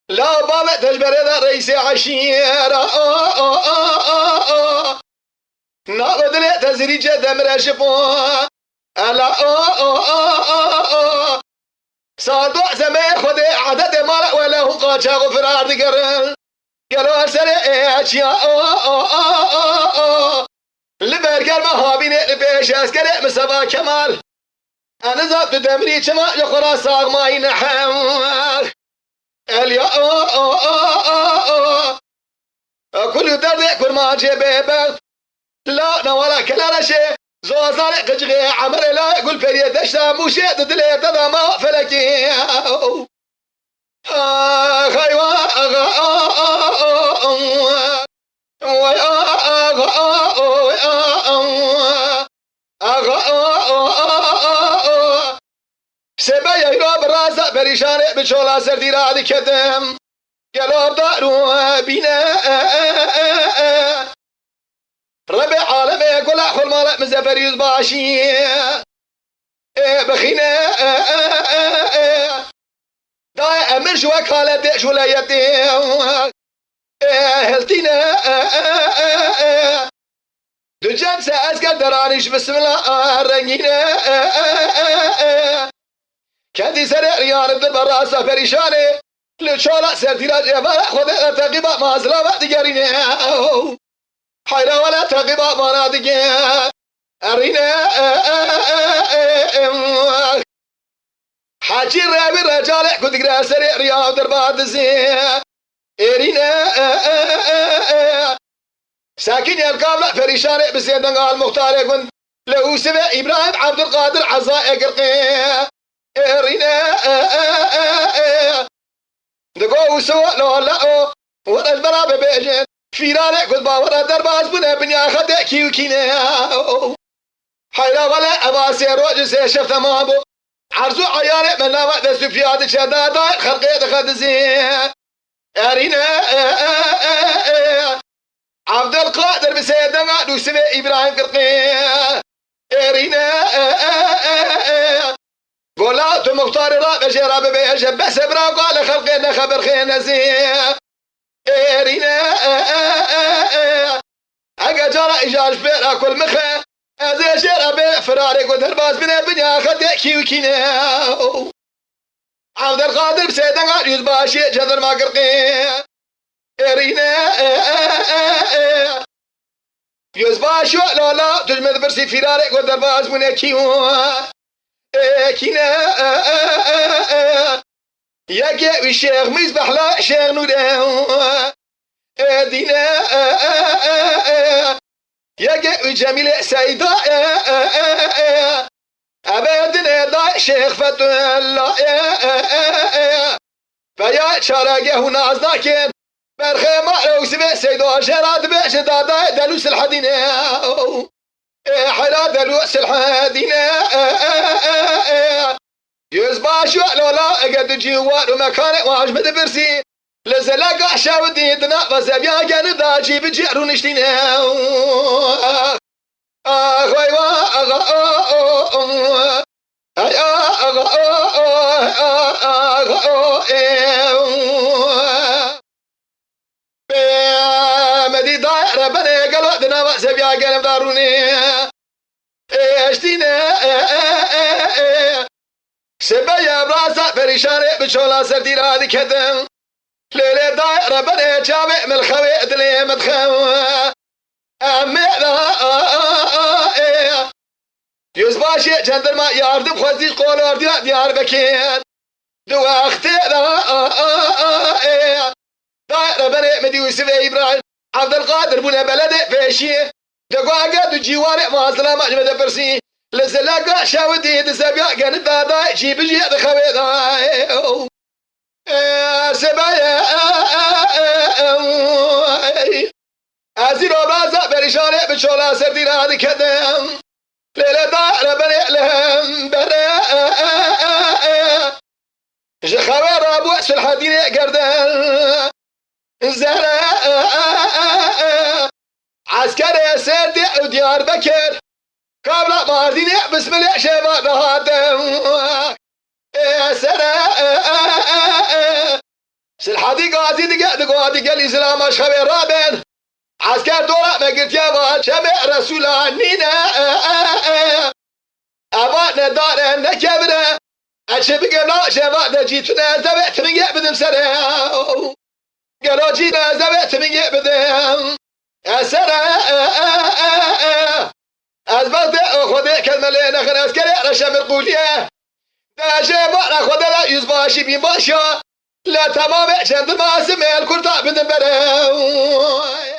لا بابا تجبر رئيس عشيرة نابد لي تزريج دمر شفوه ألا صادق زمان خد عدد مال ولا هم قاچا غفرار دقرن قالوا سرع اشياء لبرقر مهابين لبيش اسكر مسبا كمال انا ذات دمري كما يخرى صاغ ماي نحم اليا كل درد كل ما جيبه لا نولا كلا شيء زوزار قجغي عمر لا يقول فريد اشتا موشي دلي تدا ما فلكي خيوا سبايا يراب رازا بريشان بشولا سردي رادي كدم قلوب دارو بينا ربع عالمي يقول أخو المالك مزفر يزباشي بخينا داي أمر شو كالا ديش ولا يديم هلتينا دجان سأسكر درانيش بسم الله رنجينا كندي سرع ريان الدبر راسه فريشاني لشولا سرديراج يفرح خذ تقيبا ما زلابا ديارينا حيرا ولا تقيبا ما نادقيا أرينا حاجي رابي الرجال كنت قرأ سريع رياض دربات الزين إرينا ساكن القابلة فريشان بسيدن قال مختار يكون لو سبع إبراهيم عبد القادر عزاء قرقيا إرينا دقو سوى لو لا ولا البرابة بيجن فيرانك كنت باورا درباز بنا بنيا خدع كيوكينا حيرا ولا أباسي روج سيشفت مابو عرزو عياري من لا وقت سفياد شدادا خلقيت خدزين أرينا عبد القادر بسيدنا قادو سمع إبراهيم قرقيا أرينا قولات مختار راب جراب بيجب بس برا قال خلقينا خبر خينا زين أرينا أجا جرى إجاج بيرا كل مخه هذا جرى فرارك ودرباز بنا بنيا خدع كيوكينا عبد القادر بسيدنا قادو يزباشي جدر ما قرقيا أرينا يزباشو لا تجمد برسي فرارك ودرباز بنا كيوكينا يا الشيخ مصباح لا شيخ نوره دينا يا جميل سيدا أبدنا دا شيخ فتوى فيا شارقه ناس ذاكين برخي معلو سبع سيدا شراد بيش دادا دلوس الحدينة حلا دلوس الحدينة يزباشو لولا اقد جوار ومكان واجمد برسي لزلاقا شاودي دنا وزبيا جانب دا جيب جيرو نشتينا اخوي مدي داير ربنا قالوا دنا وزبيا جانب داروني اشتينا سبايا براسا فريشاني بشولا سردي رادي كدم ليلة دايرة بني جامع من الخوي ادلي مدخو امي يزباشي جندر ما ياردم خوزي قول اردنا ديار بكين دو اختي دايرة بني مدي يوسف ابراهيم عبد القادر بنا بلدي فيشي دقوا قادو جيواري مازلا مجمد برسي لزلاقا شاودي دزابيا قاند دادا جيب جي دخوي داي سبايا ازيرو برازا بريشاني بشولا سردي رادي كدم ليلة دار بني لهم برا جخوي رابو سلحديني قردن زهرا عسكري سردي وديار بكر قبل مارديني بسم الله شباب هادم سرا سلحدي قاضي دقا الإسلام أشخبي رابن عسكر دورة ما قلت يا بال شمع رسولانينا أبانا دارا نكبرا أشبك لا شبا جيتنا زبعت من يقبدم سرا قالوا جينا زبعت من يقبدم سرا أزبط خذ كلمة لنا خلاص كلا رشام القولية دا شبا خذ لا يزباشي بيباشا لا تمام عشان ما سمع الكل طاب من برا